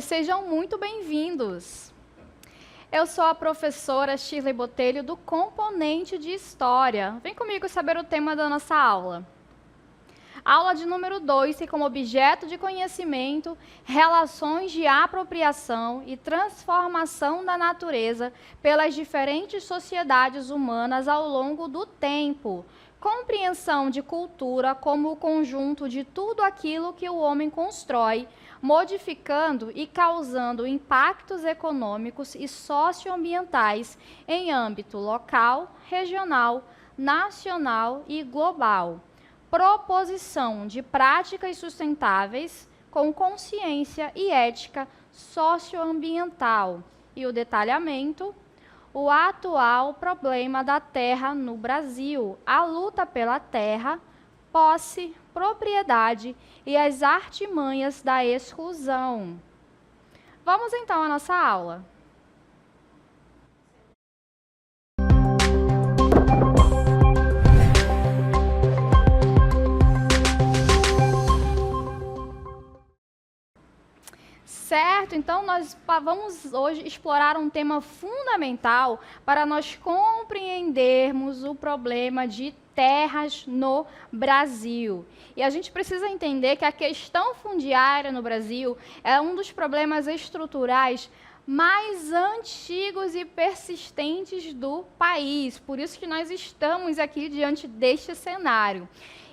todos, sejam muito bem-vindos. Eu sou a professora Shirley Botelho, do componente de História. Vem comigo saber o tema da nossa aula. A aula de número 2 tem como objeto de conhecimento relações de apropriação e transformação da natureza pelas diferentes sociedades humanas ao longo do tempo. Compreensão de cultura como o conjunto de tudo aquilo que o homem constrói, modificando e causando impactos econômicos e socioambientais em âmbito local, regional, nacional e global. Proposição de práticas sustentáveis com consciência e ética socioambiental. E o detalhamento, o atual problema da terra no Brasil, a luta pela terra, posse, propriedade e as artimanhas da exclusão. Vamos então à nossa aula. Certo, então nós vamos hoje explorar um tema fundamental para nós compreendermos o problema de terras no Brasil. E a gente precisa entender que a questão fundiária no Brasil é um dos problemas estruturais mais antigos e persistentes do país. Por isso que nós estamos aqui diante deste cenário.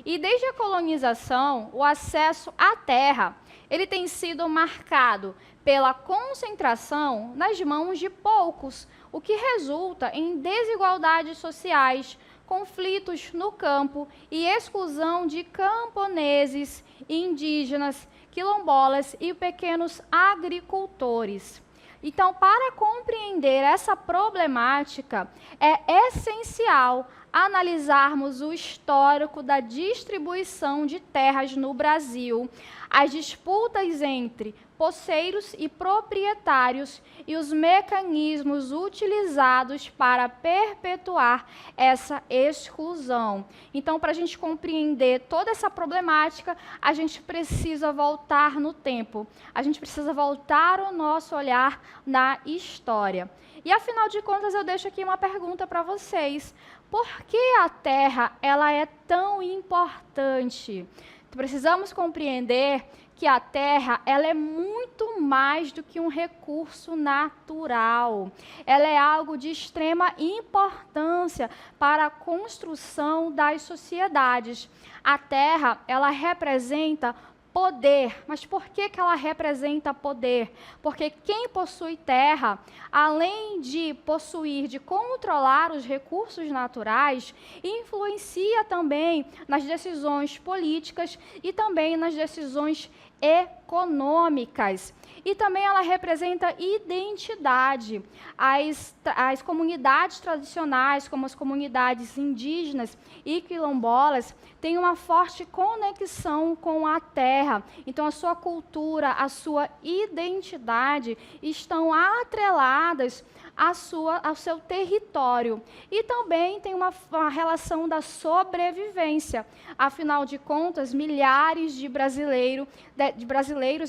E desde a colonização, o acesso à terra ele tem sido marcado pela concentração nas mãos de poucos, o que resulta em desigualdades sociais, conflitos no campo e exclusão de camponeses, indígenas, quilombolas e pequenos agricultores. Então, para compreender essa problemática, é essencial analisarmos o histórico da distribuição de terras no Brasil, as disputas entre posseiros e proprietários e os mecanismos utilizados para perpetuar essa exclusão. Então, para a gente compreender toda essa problemática, a gente precisa voltar no tempo, a gente precisa voltar o nosso olhar na história. E, afinal de contas, eu deixo aqui uma pergunta para vocês. Por que a terra ela é tão importante? Precisamos compreender que a terra ela é muito mais do que um recurso natural. Ela é algo de extrema importância para a construção das sociedades. A terra ela representa poder. Mas por que ela representa poder? Porque quem possui terra, além de possuir, de controlar os recursos naturais, influencia também nas decisões políticas e também nas decisões econômicas. E também ela representa identidade. As comunidades tradicionais, como as comunidades indígenas e quilombolas, têm uma forte conexão com a terra. Então, a sua cultura, a sua identidade estão atreladas ao seu território. E também tem uma relação da sobrevivência. Afinal de contas, milhares de brasileiros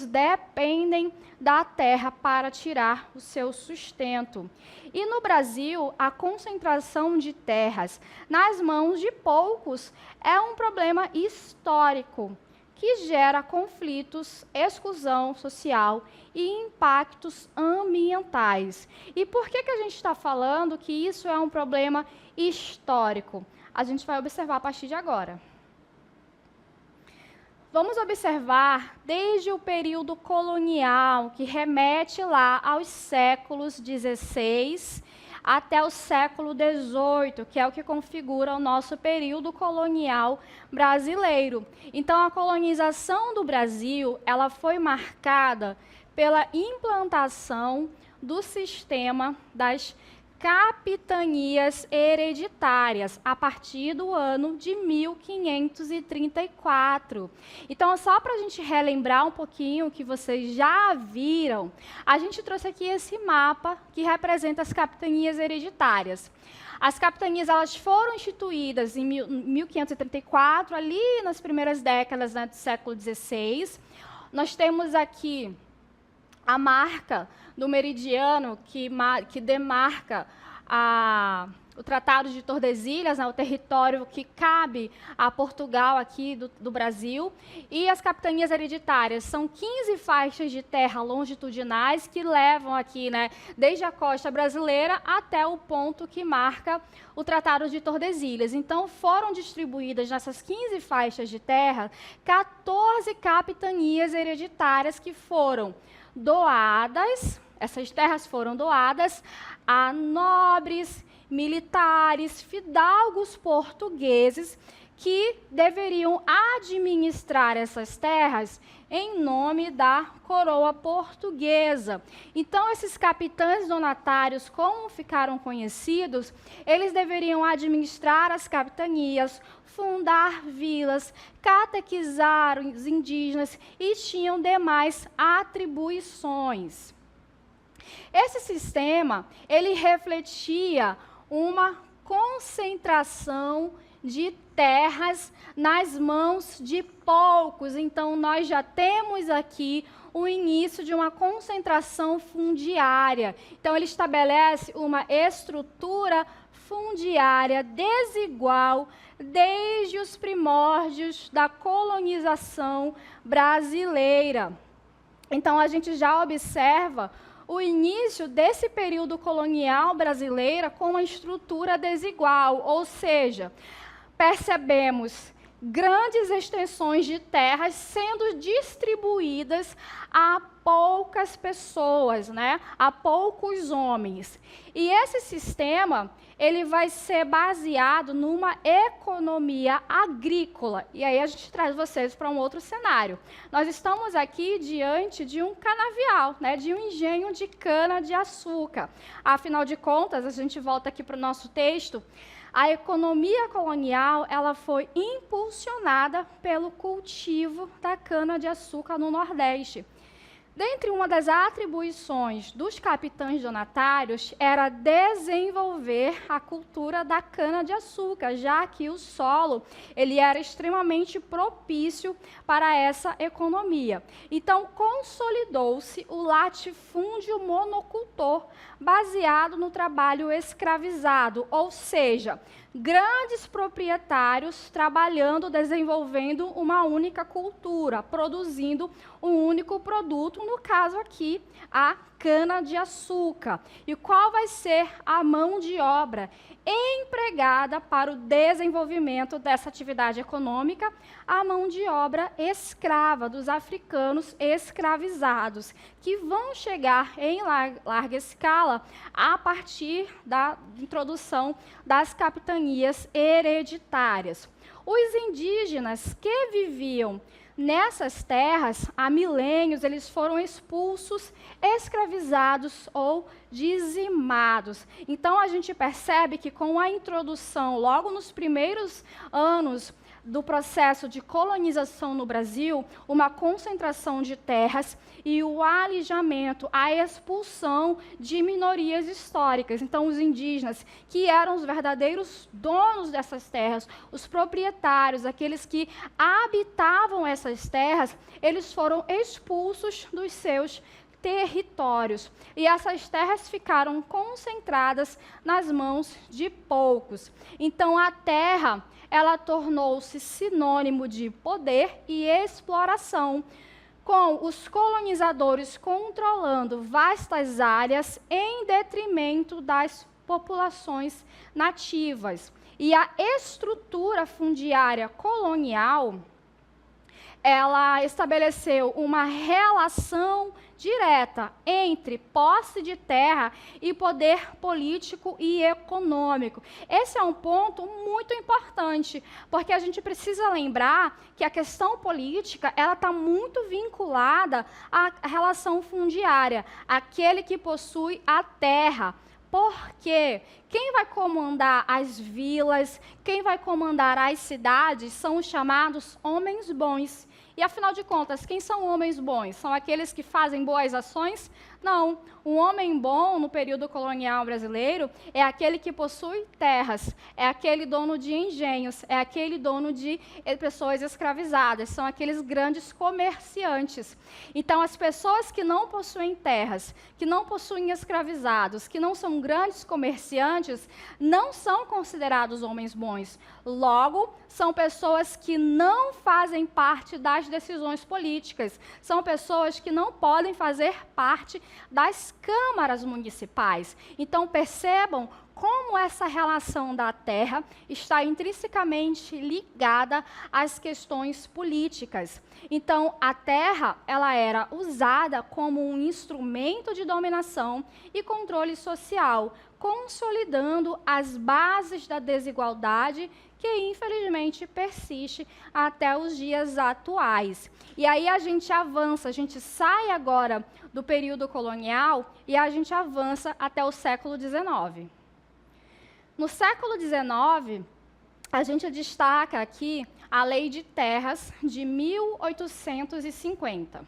dependem da terra para tirar o seu sustento. E no Brasil, a concentração de terras nas mãos de poucos é um problema histórico que gera conflitos, exclusão social e impactos ambientais. E por que a gente está falando que isso é um problema histórico? A gente vai observar a partir de agora. Vamos observar desde o período colonial, que remete lá aos séculos XVI até o século XVIII, que é o que configura o nosso período colonial brasileiro. Então, a colonização do Brasil ela foi marcada pela implantação do sistema das capitanias hereditárias, a partir do ano de 1534. Então, só para a gente relembrar um pouquinho o que vocês já viram, a gente trouxe aqui esse mapa que representa as capitanias hereditárias. As capitanias elas foram instituídas em 1534, ali nas primeiras décadas do século XVI. Nós temos aqui a marca do meridiano que demarca o Tratado de Tordesilhas, né, o território que cabe a Portugal aqui do Brasil, e as capitanias hereditárias. São 15 faixas de terra longitudinais que levam aqui, né, desde a costa brasileira até o ponto que marca o Tratado de Tordesilhas. Então, foram distribuídas nessas 15 faixas de terra 14 capitanias hereditárias que foram doadas. Essas terras foram doadas a nobres, militares, fidalgos portugueses que deveriam administrar essas terras em nome da coroa portuguesa. Então, esses capitães donatários, como ficaram conhecidos, eles deveriam administrar as capitanias, fundar vilas, catequizar os indígenas e tinham demais atribuições. Esse sistema, ele refletia uma concentração de terras nas mãos de poucos. Então, nós já temos aqui o início de uma concentração fundiária. Então, ele estabelece uma estrutura fundiária desigual desde os primórdios da colonização brasileira. Então, a gente já observa o início desse período colonial brasileiro com uma estrutura desigual, ou seja, percebemos grandes extensões de terras sendo distribuídas a poucas pessoas, né? A poucos homens. E esse sistema, ele vai ser baseado numa economia agrícola. E aí a gente traz vocês para um outro cenário. Nós estamos aqui diante de um canavial, né? De um engenho de cana-de-açúcar. Afinal de contas, a gente volta aqui para o nosso texto, a economia colonial, ela foi impulsionada pelo cultivo da cana-de-açúcar no Nordeste. Dentre uma das atribuições dos capitães donatários era desenvolver a cultura da cana-de-açúcar, já que o solo ele era extremamente propício para essa economia. Então, consolidou-se o latifúndio monocultor, baseado no trabalho escravizado, ou seja, grandes proprietários trabalhando, desenvolvendo uma única cultura, produzindo um único produto, no caso aqui, a cana-de-açúcar. E qual vai ser a mão de obra empregada para o desenvolvimento dessa atividade econômica? A mão de obra escrava dos africanos escravizados, que vão chegar em larga escala a partir da introdução das capitanias hereditárias. Os indígenas que viviam nessas terras, há milênios, eles foram expulsos, escravizados ou dizimados. Então, a gente percebe que com a introdução, logo nos primeiros anos do processo de colonização no Brasil, uma concentração de terras e o alijamento, a expulsão de minorias históricas. Então, os indígenas, que eram os verdadeiros donos dessas terras, os proprietários, aqueles que habitavam essas terras, eles foram expulsos dos seus territórios. E essas terras ficaram concentradas nas mãos de poucos. Então, a terra, ela tornou-se sinônimo de poder e exploração, com os colonizadores controlando vastas áreas em detrimento das populações nativas. E a estrutura fundiária colonial, ela estabeleceu uma relação direta entre posse de terra e poder político e econômico. Esse é um ponto muito importante, porque a gente precisa lembrar que a questão política ela está muito vinculada à relação fundiária, aquele que possui a terra. Porque quem vai comandar as vilas, quem vai comandar as cidades são os chamados homens bons. E, afinal de contas, quem são homens bons? São aqueles que fazem boas ações? Não, um homem bom no período colonial brasileiro é aquele que possui terras, é aquele dono de engenhos, é aquele dono de pessoas escravizadas, são aqueles grandes comerciantes. Então, as pessoas que não possuem terras, que não possuem escravizados, que não são grandes comerciantes, não são considerados homens bons. Logo, são pessoas que não fazem parte das decisões políticas, são pessoas que não podem fazer parte das câmaras municipais. Então, percebam como essa relação da terra está intrinsecamente ligada às questões políticas. Então, a terra, ela era usada como um instrumento de dominação e controle social, consolidando as bases da desigualdade que, infelizmente, persiste até os dias atuais. E aí a gente avança, a gente sai agora do período colonial e a gente avança até o século XIX. No século XIX, a gente destaca aqui a Lei de Terras de 1850.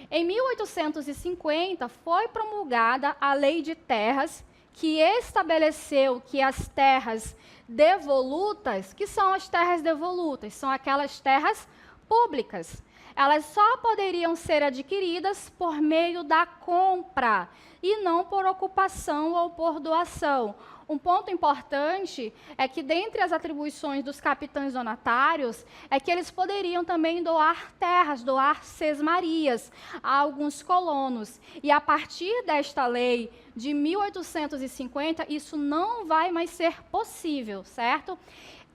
Em 1850, foi promulgada a Lei de Terras, que estabeleceu que as terras devolutas, que são as terras devolutas? São aquelas terras públicas. Elas só poderiam ser adquiridas por meio da compra e não por ocupação ou por doação. Um ponto importante é que, dentre as atribuições dos capitães donatários, é que eles poderiam também doar terras, doar sesmarias a alguns colonos. E a partir desta lei de 1850, isso não vai mais ser possível, certo?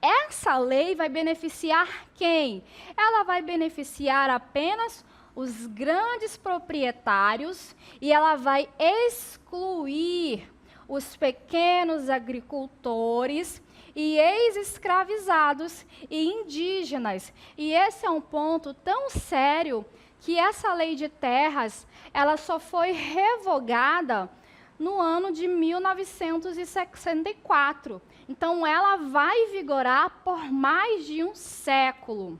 Essa lei vai beneficiar quem? Ela vai beneficiar apenas os grandes proprietários e ela vai excluir os pequenos agricultores e ex-escravizados e indígenas. E esse é um ponto tão sério que essa lei de terras, ela só foi revogada no ano de 1964. Então, ela vai vigorar por mais de um século.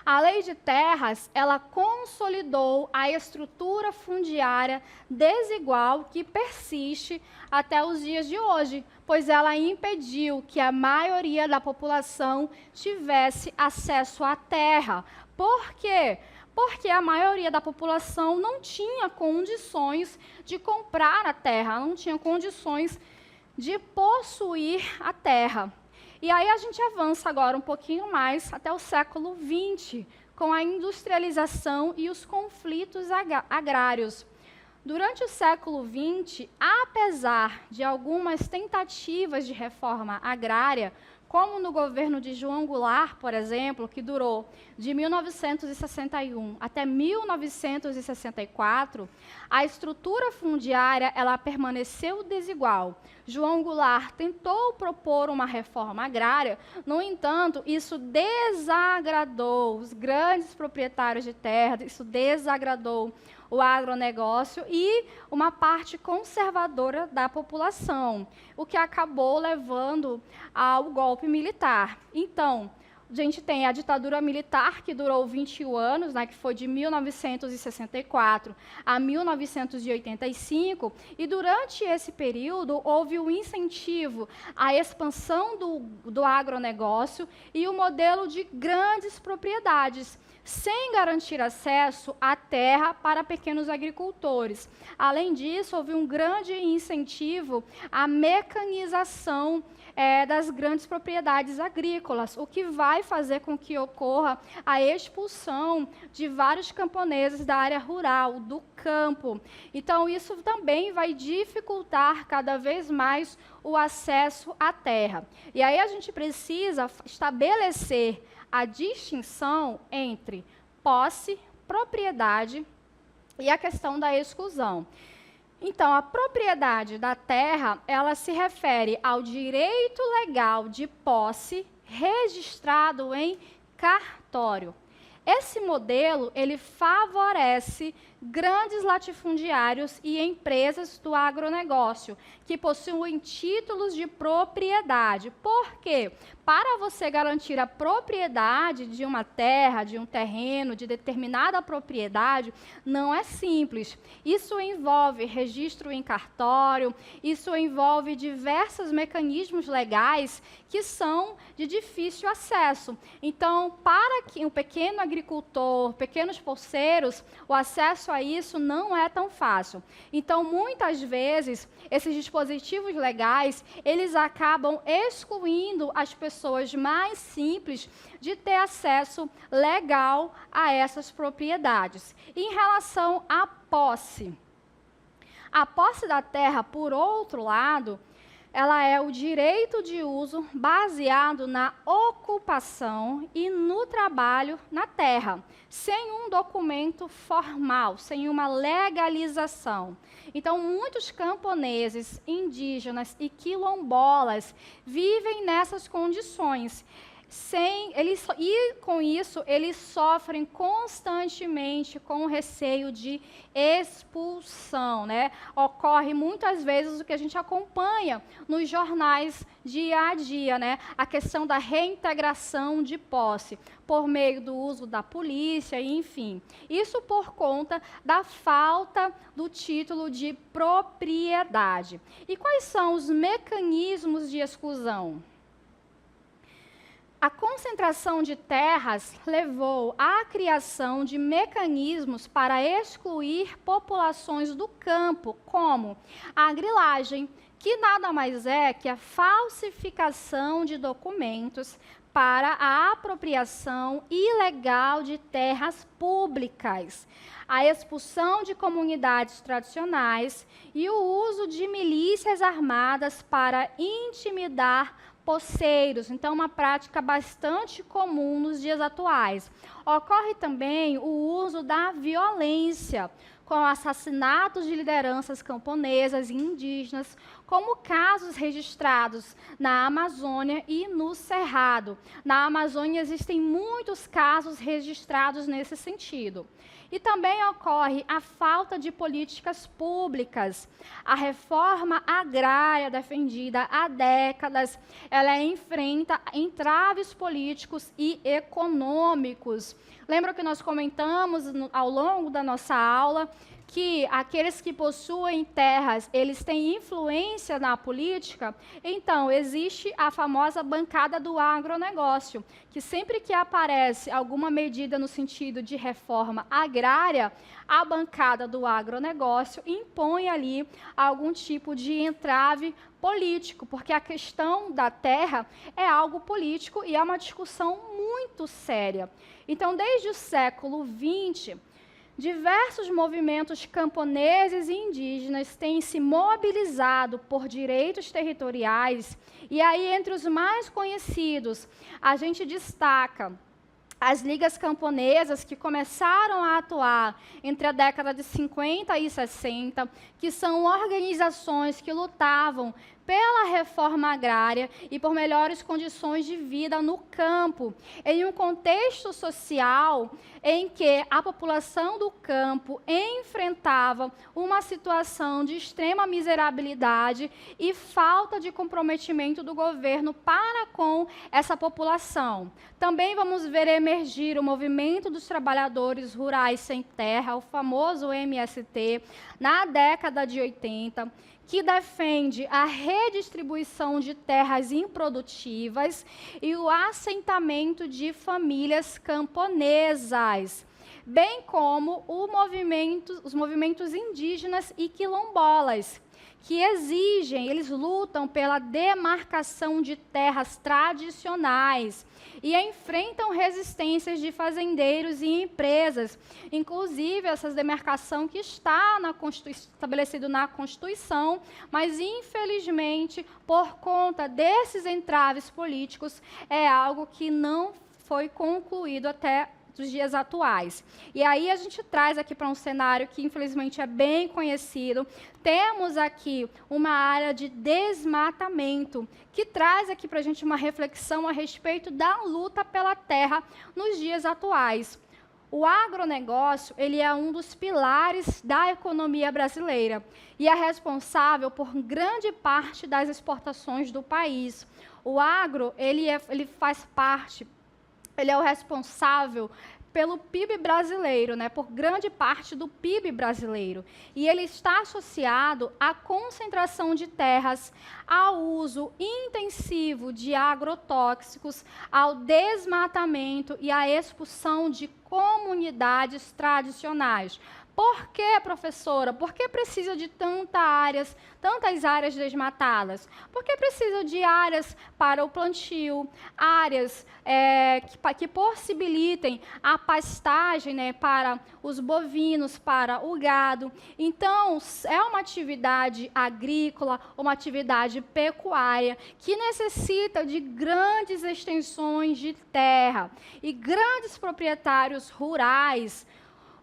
A Lei de Terras, ela consolidou a estrutura fundiária desigual que persiste até os dias de hoje, pois ela impediu que a maioria da população tivesse acesso à terra. Por quê? Porque a maioria da população não tinha condições de comprar a terra, não tinha condições de possuir a terra. E aí a gente avança agora um pouquinho mais até o século XX, com a industrialização e os conflitos agrários. Durante o século XX, apesar de algumas tentativas de reforma agrária, como no governo de João Goulart, por exemplo, que durou de 1961 até 1964, a estrutura fundiária ela permaneceu desigual. João Goulart tentou propor uma reforma agrária, no entanto, isso desagradou os grandes proprietários de terra, isso desagradou o agronegócio e uma parte conservadora da população, o que acabou levando ao golpe militar. Então, a gente tem a ditadura militar, que durou 21 anos, né, que foi de 1964 a 1985, e durante esse período houve um incentivo à expansão do agronegócio e o modelo de grandes propriedades, sem garantir acesso à terra para pequenos agricultores. Além disso, houve um grande incentivo à mecanização das grandes propriedades agrícolas, o que vai fazer com que ocorra a expulsão de vários camponeses da área rural, do campo. Então, isso também vai dificultar cada vez mais o acesso à terra. E aí a gente precisa estabelecer a distinção entre posse, propriedade e a questão da exclusão. Então, a propriedade da terra, ela se refere ao direito legal de posse registrado em cartório. Esse modelo, ele favorece grandes latifundiários e empresas do agronegócio, que possuem títulos de propriedade. Por quê? Para você garantir a propriedade de uma terra, de um terreno, de determinada propriedade, não é simples. Isso envolve registro em cartório, isso envolve diversos mecanismos legais que são de difícil acesso. Então, para que um pequeno agricultor, pequenos poceiros, o acesso a isso não é tão fácil. Então, muitas vezes, esses dispositivos legais, eles acabam excluindo as pessoas mais simples de ter acesso legal a essas propriedades. Em relação à posse, a posse da terra, por outro lado, ela é o direito de uso baseado na ocupação e no trabalho na terra, sem um documento formal, sem uma legalização. Então, muitos camponeses, indígenas e quilombolas vivem nessas condições. E com isso, eles sofrem constantemente com o receio de expulsão, né? Ocorre muitas vezes o que a gente acompanha nos jornais dia a dia, né? A questão da reintegração de posse, por meio do uso da polícia, enfim. Isso por conta da falta do título de propriedade. E quais são os mecanismos de exclusão? A concentração de terras levou à criação de mecanismos para excluir populações do campo, como a grilagem, que nada mais é que a falsificação de documentos para a apropriação ilegal de terras públicas, a expulsão de comunidades tradicionais e o uso de milícias armadas para intimidar poceiros. Então, uma prática bastante comum nos dias atuais. Ocorre também o uso da violência, com assassinatos de lideranças camponesas e indígenas, como casos registrados na Amazônia e no Cerrado. Na Amazônia existem muitos casos registrados nesse sentido. E também ocorre a falta de políticas públicas. A reforma agrária defendida há décadas, ela enfrenta entraves políticos e econômicos. Lembra que nós comentamos ao longo da nossa aula que aqueles que possuem terras, eles têm influência na política? Então, existe a famosa bancada do agronegócio, que sempre que aparece alguma medida no sentido de reforma agrária, a bancada do agronegócio impõe ali algum tipo de entrave político, porque a questão da terra é algo político e é uma discussão muito séria. Então, desde o século XX, diversos movimentos camponeses e indígenas têm se mobilizado por direitos territoriais, e aí, entre os mais conhecidos, a gente destaca as ligas camponesas, que começaram a atuar entre a década de 50 e 60, que são organizações que lutavam pela reforma agrária e por melhores condições de vida no campo, em um contexto social em que a população do campo enfrentava uma situação de extrema miserabilidade e falta de comprometimento do governo para com essa população. Também vamos ver emergir o movimento dos trabalhadores rurais sem terra, o famoso MST, na década de 80, que defende a redistribuição de terras improdutivas e o assentamento de famílias camponesas, bem como os movimentos indígenas e quilombolas, que exigem, eles lutam pela demarcação de terras tradicionais e enfrentam resistências de fazendeiros e empresas, inclusive essa demarcação que está estabelecido na Constituição, mas infelizmente, por conta desses entraves políticos, é algo que não foi concluído até dos dias atuais. E aí a gente traz aqui para um cenário que infelizmente é bem conhecido. Temos aqui uma área de desmatamento, que traz aqui para a gente uma reflexão a respeito da luta pela terra nos dias atuais. O agronegócio, ele é um dos pilares da economia brasileira e é responsável por grande parte das exportações do país. O agro, ele faz parte, ele é o responsável pelo PIB brasileiro, né, por grande parte do PIB brasileiro. E ele está associado à concentração de terras, ao uso intensivo de agrotóxicos, ao desmatamento e à expulsão de comunidades tradicionais. Por que, professora? Por que precisa de tantas áreas desmatadas? Porque precisa de áreas para o plantio, áreas que possibilitem a pastagem, né, para os bovinos, para o gado. Então, é uma atividade agrícola, uma atividade pecuária, que necessita de grandes extensões de terra. E grandes proprietários rurais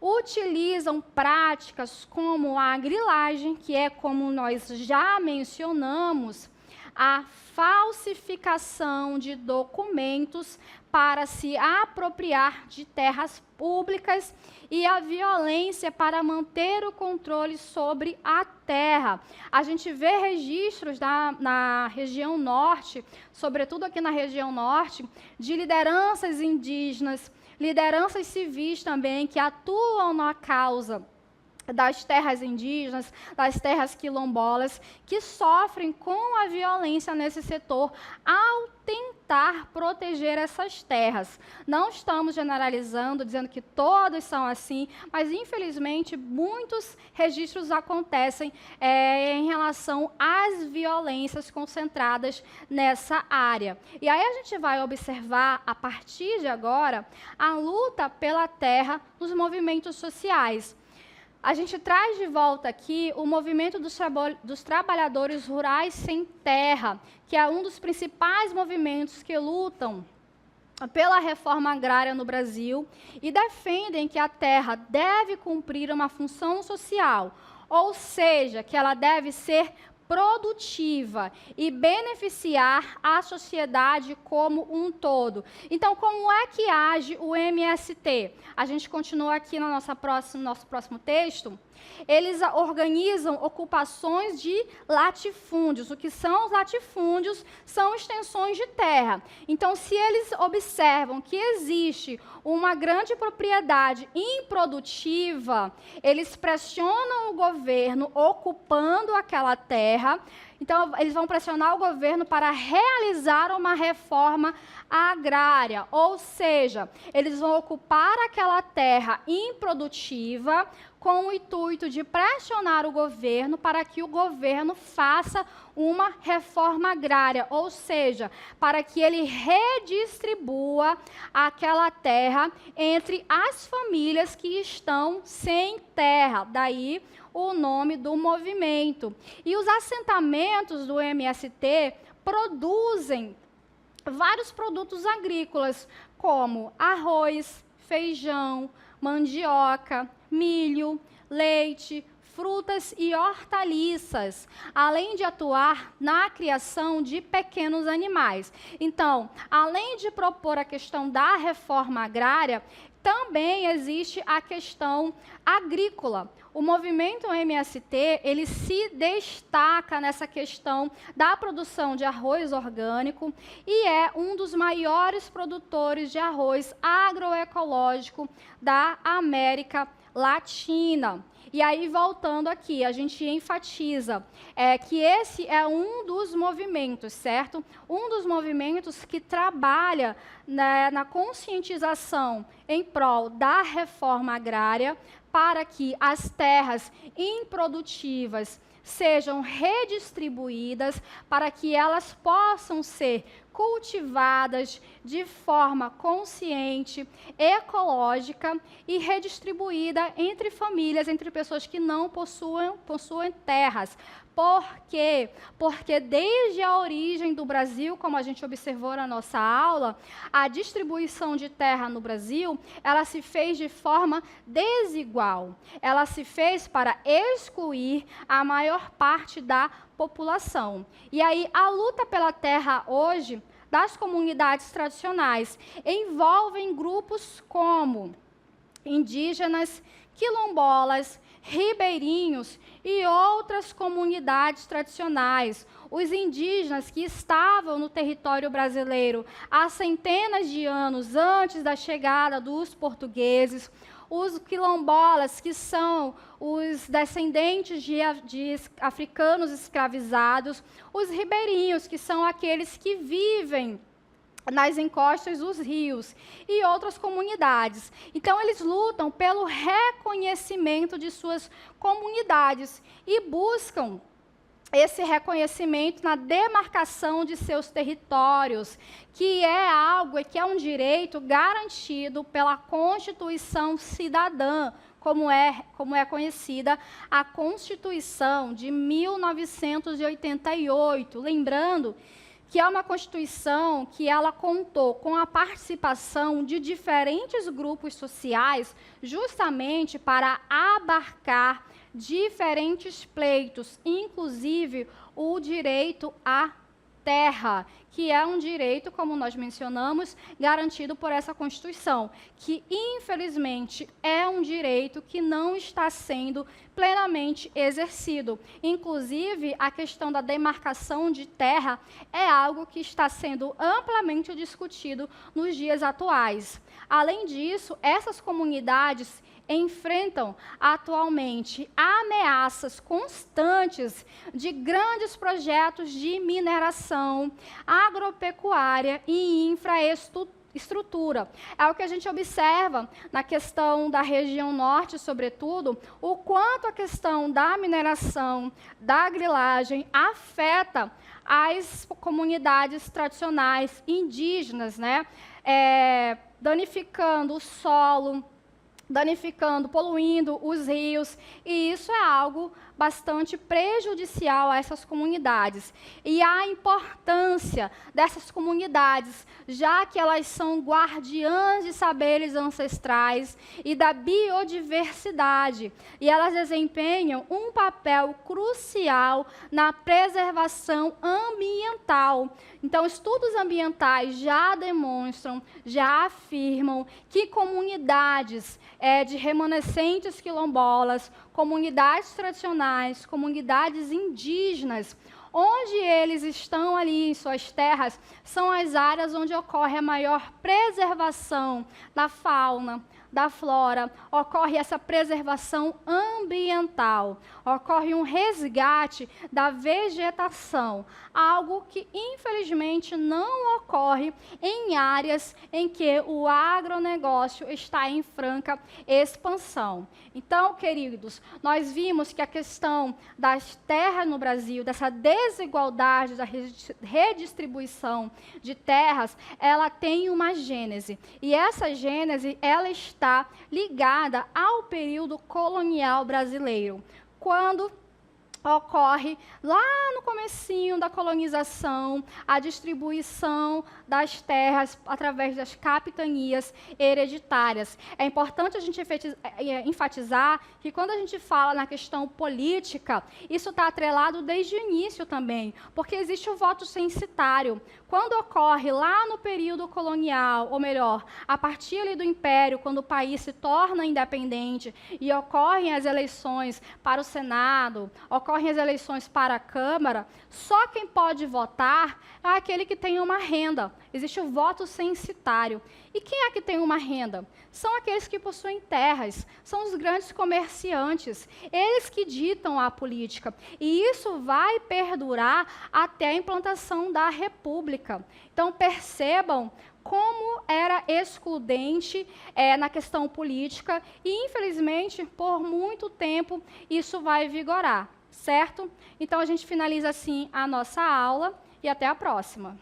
utilizam práticas como a grilagem, que é, como nós já mencionamos, a falsificação de documentos para se apropriar de terras públicas e a violência para manter o controle sobre a terra. A gente vê registros na região norte, sobretudo aqui na região norte, de lideranças indígenas, lideranças civis também, que atuam na causa das terras indígenas, das terras quilombolas, que sofrem com a violência nesse setor ao tentar proteger essas terras. Não estamos generalizando, dizendo que todos são assim, mas, infelizmente, muitos registros acontecem em relação às violências concentradas nessa área. E aí a gente vai observar, a partir de agora, a luta pela terra nos movimentos sociais. A gente traz de volta aqui o movimento dos trabalhadores rurais sem terra, que é um dos principais movimentos que lutam pela reforma agrária no Brasil e defendem que a terra deve cumprir uma função social, ou seja, que ela deve ser produtiva e beneficiar a sociedade como um todo. Então, como é que age o MST? A gente continua aqui no nosso próximo texto. Eles organizam ocupações de latifúndios. O que são os latifúndios? São extensões de terra. Então, se eles observam que existe uma grande propriedade improdutiva, eles pressionam o governo ocupando aquela terra. Então, eles vão pressionar o governo para realizar uma reforma agrária, ou seja, eles vão ocupar aquela terra improdutiva com o intuito de pressionar o governo para que o governo faça uma reforma agrária, ou seja, para que ele redistribua aquela terra entre as famílias que estão sem terra. Daí o nome do movimento. E os assentamentos do MST produzem vários produtos agrícolas, como arroz, feijão, mandioca, milho, leite, frutas e hortaliças, além de atuar na criação de pequenos animais. Então, além de propor a questão da reforma agrária, também existe a questão agrícola. O movimento MST, ele se destaca nessa questão da produção de arroz orgânico e é um dos maiores produtores de arroz agroecológico da América Latina. E aí, voltando aqui, a gente enfatiza que esse é um dos movimentos, certo? Um dos movimentos que trabalha, né, na conscientização em prol da reforma agrária para que as terras improdutivas sejam redistribuídas, para que elas possam ser cultivadas de forma consciente, ecológica e redistribuída entre famílias, entre pessoas que não possuem terras. Por quê? Porque desde a origem do Brasil, como a gente observou na nossa aula, a distribuição de terra no Brasil, ela se fez de forma desigual. Ela se fez para excluir a maior parte da população. E aí, a luta pela terra hoje, das comunidades tradicionais, envolvem grupos como indígenas, quilombolas, ribeirinhos e outras comunidades tradicionais. Os indígenas que estavam no território brasileiro há centenas de anos antes da chegada dos portugueses, os quilombolas, que são os descendentes de africanos escravizados, os ribeirinhos, que são aqueles que vivem nas encostas dos rios, e outras comunidades. Então, eles lutam pelo reconhecimento de suas comunidades e buscam esse reconhecimento na demarcação de seus territórios, que é algo, que é um direito garantido pela Constituição Cidadã, como é conhecida a Constituição de 1988. Lembrando que é uma Constituição que ela contou com a participação de diferentes grupos sociais, justamente para abarcar diferentes pleitos, inclusive o direito à terra, que é um direito, como nós mencionamos, garantido por essa Constituição, que, infelizmente, é um direito que não está sendo plenamente exercido. Inclusive, a questão da demarcação de terra é algo que está sendo amplamente discutido nos dias atuais. Além disso, essas comunidades enfrentam atualmente ameaças constantes de grandes projetos de mineração, agropecuária e infraestrutura. É o que a gente observa na questão da região norte, sobretudo, o quanto a questão da mineração, da grilagem afeta as comunidades tradicionais indígenas, né? Danificando o solo, danificando, poluindo os rios, e isso é algo bastante prejudicial a essas comunidades. E a importância dessas comunidades, já que elas são guardiãs de saberes ancestrais e da biodiversidade, e elas desempenham um papel crucial na preservação ambiental. Então, estudos ambientais já demonstram, já afirmam que comunidades de remanescentes quilombolas, comunidades tradicionais, comunidades indígenas, onde eles estão ali em suas terras, são as áreas onde ocorre a maior preservação da fauna, da flora, ocorre essa preservação ambiental, ocorre um resgate da vegetação, algo que, infelizmente, não ocorre em áreas em que o agronegócio está em franca expansão. Então, queridos, nós vimos que a questão das terras no Brasil, dessa desigualdade da redistribuição de terras, ela tem uma gênese. E essa gênese, ela está ligada ao período colonial brasileiro, quando ocorre lá no comecinho da colonização, a distribuição das terras através das capitanias hereditárias. É importante a gente enfatizar que quando a gente fala na questão política, isso está atrelado desde o início também, porque existe o voto censitário. Quando ocorre lá no período colonial, ou melhor, a partir ali do Império, quando o país se torna independente e ocorrem as eleições para o Senado, ocorrem as eleições para a Câmara, só quem pode votar é aquele que tem uma renda. Existe o voto censitário. E quem é que tem uma renda? São aqueles que possuem terras, são os grandes comerciantes, eles que ditam a política. E isso vai perdurar até a implantação da República. Então, percebam como era excludente na questão política e, infelizmente, por muito tempo, isso vai vigorar, certo? Então, a gente finaliza assim a nossa aula e até a próxima.